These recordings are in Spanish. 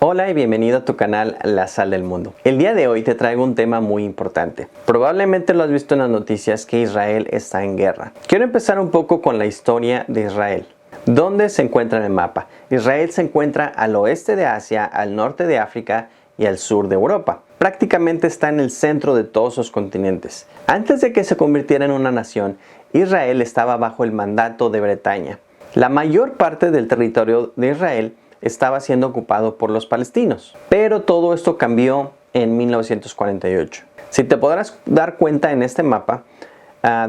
Hola y bienvenido a tu canal La Sal del Mundo. El día de hoy te traigo un tema muy importante. Probablemente lo has visto en las noticias que Israel está en guerra. Quiero empezar un poco con la historia de Israel. ¿Dónde se encuentra en el mapa? Israel se encuentra al oeste de Asia, al norte de África y al sur de Europa. Prácticamente está en el centro de todos los continentes. Antes de que se convirtiera en una nación, Israel estaba bajo el mandato de Bretaña. La mayor parte del territorio de Israel estaba siendo ocupado por los palestinos. Pero todo esto cambió en 1948. Si te podrás dar cuenta en este mapa,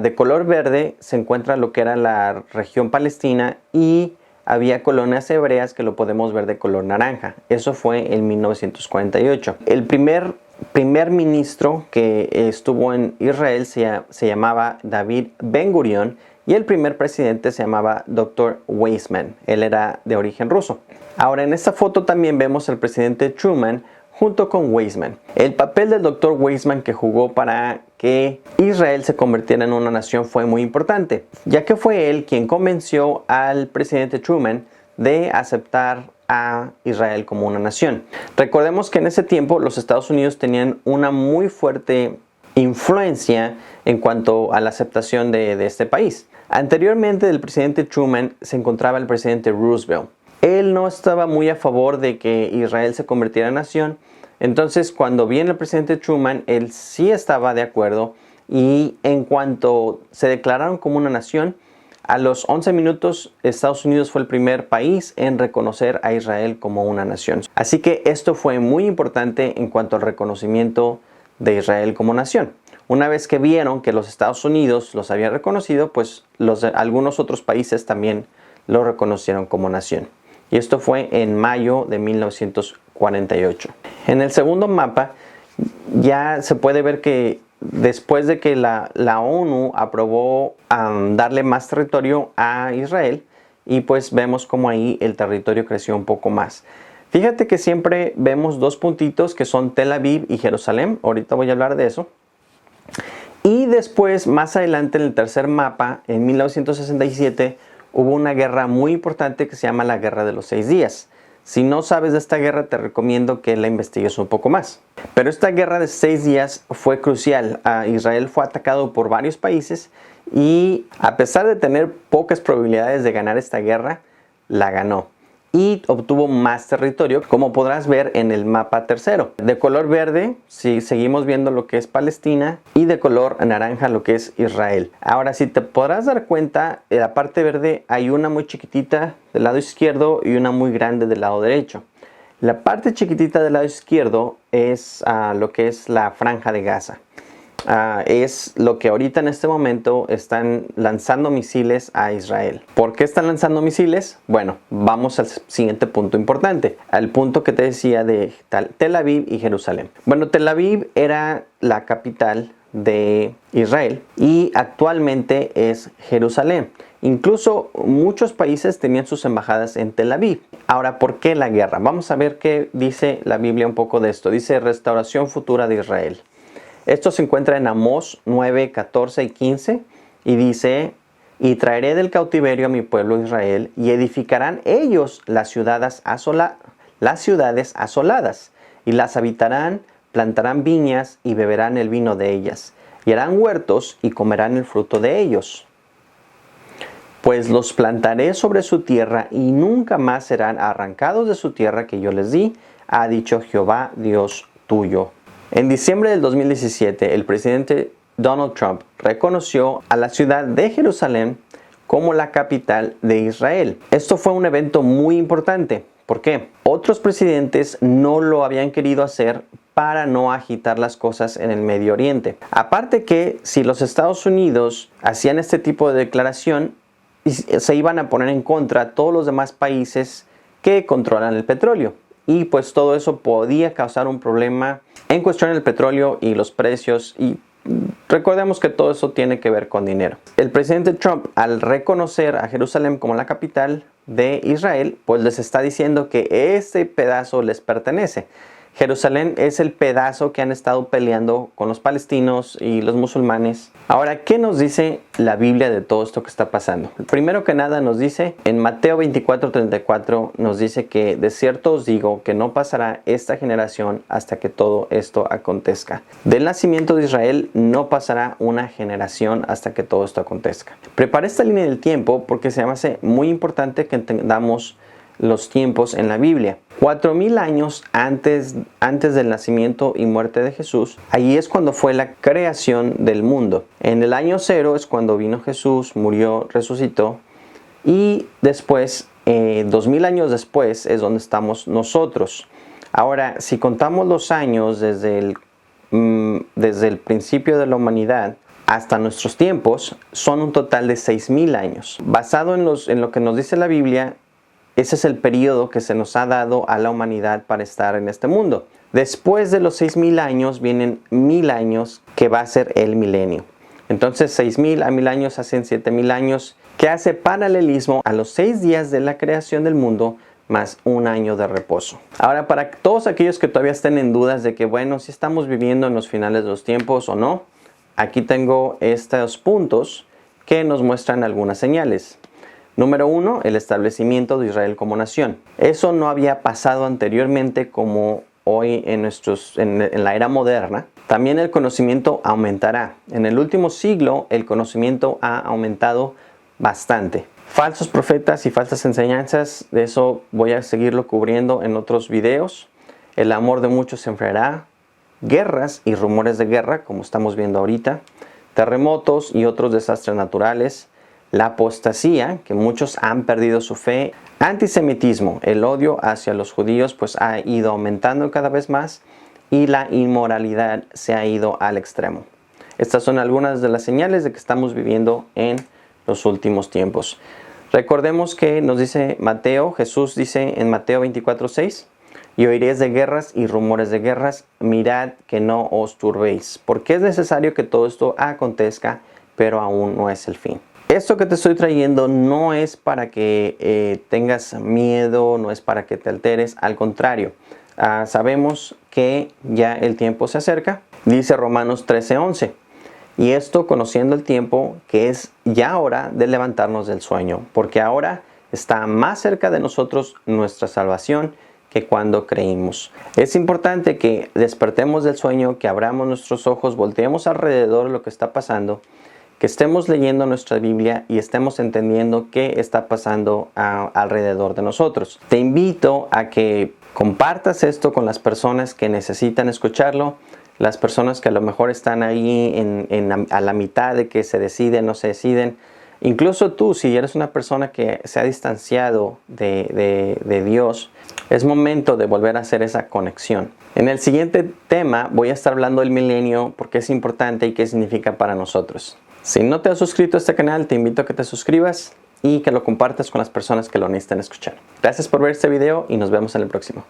de color verde se encuentra lo que era la región palestina y había colonias hebreas que lo podemos ver de color naranja. Eso fue en 1948. El primer ministro que estuvo en Israel se llamaba David Ben Gurion y el primer presidente se llamaba Dr. Weizmann. Él era de origen ruso. Ahora en esta foto también vemos al presidente Truman junto con Weizmann. El papel del Dr. Weizmann que jugó para que Israel se convirtiera en una nación fue muy importante, ya que fue él quien convenció al presidente Truman de aceptar a Israel como una nación. Recordemos que en ese tiempo los Estados Unidos tenían una muy fuerte influencia en cuanto a la aceptación de este país. Anteriormente del presidente Truman se encontraba el presidente Roosevelt. Él no estaba muy a favor de que Israel se convirtiera en nación. Entonces, cuando viene el presidente Truman, él sí estaba de acuerdo y en cuanto se declararon como una nación, a los 11 minutos Estados Unidos fue el primer país en reconocer a Israel como una nación. Así que esto fue muy importante en cuanto al reconocimiento de Israel como nación. Una vez que vieron que los Estados Unidos los había reconocido, pues algunos otros países también lo reconocieron como nación. Y esto fue en mayo de 1948. En el segundo mapa ya se puede ver que después de que la ONU aprobó darle más territorio a Israel, y pues vemos como ahí el territorio creció un poco más. Fíjate que siempre vemos dos puntitos que son Tel Aviv y Jerusalén. Ahorita voy a hablar de eso. Y después, más adelante en el tercer mapa, en 1967, hubo una guerra muy importante que se llama la Guerra de los 6 días. Si no sabes de esta guerra, te recomiendo que la investigues un poco más. Pero esta guerra de 6 días fue crucial. Israel fue atacado por varios países y a pesar de tener pocas probabilidades de ganar esta guerra, la ganó y obtuvo más territorio, como podrás ver en el mapa tercero. De color verde, si seguimos viendo lo que es Palestina, y de color naranja lo que es Israel. Ahora, si te podrás dar cuenta, en la parte verde hay una muy chiquitita del lado izquierdo y una muy grande del lado derecho. La parte chiquitita del lado izquierdo es lo que es la Franja de Gaza. Es lo que ahorita en este momento están lanzando misiles a Israel. ¿Por qué están lanzando misiles? Bueno, vamos al siguiente punto importante, al punto que te decía de Tel Aviv y Jerusalén. Bueno, Tel Aviv era la capital de Israel y actualmente es Jerusalén. Incluso muchos países tenían sus embajadas en Tel Aviv. Ahora, ¿por qué la guerra? Vamos a ver qué dice la Biblia un poco de esto. Dice restauración futura de Israel. Esto se encuentra en Amós 9, 14 y 15 y dice: y traeré del cautiverio a mi pueblo Israel y edificarán ellos las ciudades asoladas y las habitarán, plantarán viñas y beberán el vino de ellas y harán huertos y comerán el fruto de ellos. Pues los plantaré sobre su tierra y nunca más serán arrancados de su tierra que yo les di, ha dicho Jehová Dios tuyo. En diciembre del 2017, el presidente Donald Trump reconoció a la ciudad de Jerusalén como la capital de Israel. Esto fue un evento muy importante. ¿Por qué? Otros presidentes no lo habían querido hacer para no agitar las cosas en el Medio Oriente. Aparte que si los Estados Unidos hacían este tipo de declaración, se iban a poner en contra todos los demás países que controlan el petróleo. Y pues todo eso podía causar un problema en cuestión del petróleo y los precios, y recordemos que todo eso tiene que ver con dinero. El presidente Trump, al reconocer a Jerusalén como la capital de Israel, pues les está diciendo que este pedazo les pertenece. Jerusalén es el pedazo que han estado peleando con los palestinos y los musulmanes. Ahora, ¿qué nos dice la Biblia de todo esto que está pasando? Primero que nada nos dice, en Mateo 24:34 nos dice que de cierto os digo que no pasará esta generación hasta que todo esto acontezca. Del nacimiento de Israel no pasará una generación hasta que todo esto acontezca. Prepara esta línea del tiempo porque se me hace muy importante que entendamos los tiempos en la Biblia. 4000 años antes del nacimiento y muerte de Jesús, ahí es cuando fue la creación del mundo. En el año 0 es cuando vino Jesús, murió, resucitó, y después, 2000 años después, es donde estamos nosotros. Ahora, si contamos los años desde el principio de la humanidad hasta nuestros tiempos, son un total de 6000 años. Basado en lo que nos dice la Biblia, ese es el periodo que se nos ha dado a la humanidad para estar en este mundo. Después de los 6000 años vienen 1000 años, que va a ser el milenio. Entonces 6000 a 1000 años hacen 7000 años, que hace paralelismo a los 6 días de la creación del mundo más un año de reposo. Ahora, para todos aquellos que todavía estén en dudas de que, bueno, si estamos viviendo en los finales de los tiempos o no, aquí tengo estos puntos que nos muestran algunas señales. Número 1, el establecimiento de Israel como nación. Eso no había pasado anteriormente como hoy en la era moderna. También el conocimiento aumentará. En el último siglo el conocimiento ha aumentado bastante. Falsos profetas y falsas enseñanzas, de eso voy a seguirlo cubriendo en otros videos. El amor de muchos se enfriará. Guerras y rumores de guerra, como estamos viendo ahorita. Terremotos y otros desastres naturales. La apostasía, que muchos han perdido su fe. Antisemitismo, el odio hacia los judíos pues ha ido aumentando cada vez más. Y la inmoralidad se ha ido al extremo. Estas son algunas de las señales de que estamos viviendo en los últimos tiempos. Recordemos que nos dice Mateo, Jesús dice en Mateo 24:6, y oiréis de guerras y rumores de guerras, mirad que no os turbéis, porque es necesario que todo esto acontezca, pero aún no es el fin. Esto que te estoy trayendo no es para que tengas miedo, no es para que te alteres, al contrario. Sabemos que ya el tiempo se acerca, dice Romanos 13:11. Y esto conociendo el tiempo, que es ya hora de levantarnos del sueño, porque ahora está más cerca de nosotros nuestra salvación que cuando creímos. Es importante que despertemos del sueño, que abramos nuestros ojos, volteemos alrededor de lo que está pasando, que estemos leyendo nuestra Biblia y estemos entendiendo qué está pasando alrededor de nosotros. Te invito a que compartas esto con las personas que necesitan escucharlo, las personas que a lo mejor están ahí a la mitad de que se deciden, no se deciden. Incluso tú, si eres una persona que se ha distanciado de Dios, es momento de volver a hacer esa conexión. En el siguiente tema voy a estar hablando del milenio, porque es importante y qué significa para nosotros. Si no te has suscrito a este canal, te invito a que te suscribas y que lo compartas con las personas que lo necesitan escuchar. Gracias por ver este video y nos vemos en el próximo.